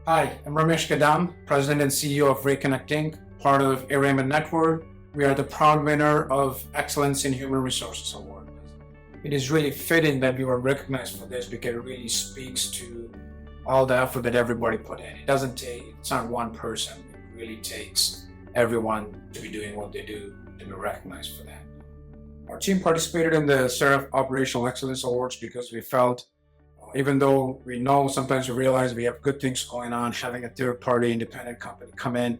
Hi, I'm Ramesh Gaddam, President and CEO of Rayconnect Inc., part of Raymond Network. We are the proud winner of Excellence in Human Resources Award. It is really fitting that we were recognized for this because it really speaks to all the effort that everybody put in. It's not one person. It really takes everyone to be doing what they do to be recognized for that. Our team participated in the Seraph Operational Excellence Awards because we felt, even though we know, sometimes we realize we have good things going on, having a third-party independent company come in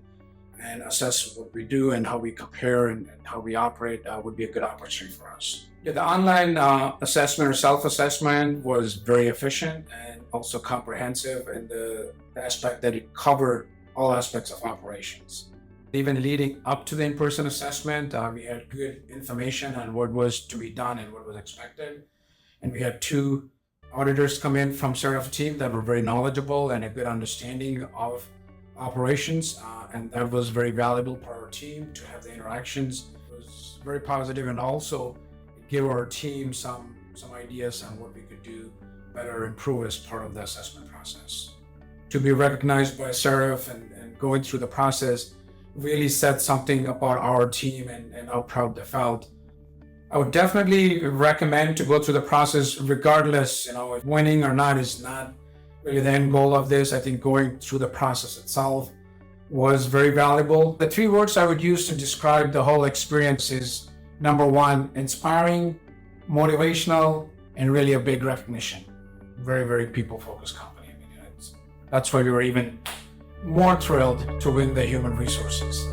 and assess what we do and how we compare and how we operate would be a good opportunity for us. Yeah, the online assessment or self-assessment was very efficient and also comprehensive in the aspect that it covered all aspects of operations. Even leading up to the in-person assessment, we had good information on what was to be done and what was expected. And we had two auditors come in from Seraph team that were very knowledgeable and a good understanding of operations, and that was very valuable for our team to have the interactions. It was very positive, and also it gave our team some ideas on what we could do better, improve as part of the assessment process. To be recognized by Seraph and going through the process really said something about our team and how proud they felt. I would definitely recommend to go through the process regardless, if winning or not is not really the end goal of this. I think going through the process itself was very valuable. The three words I would use to describe the whole experience is, number one, inspiring, motivational, and really a big recognition. Very, very people-focused company. That's why we were even more thrilled to win the human resources.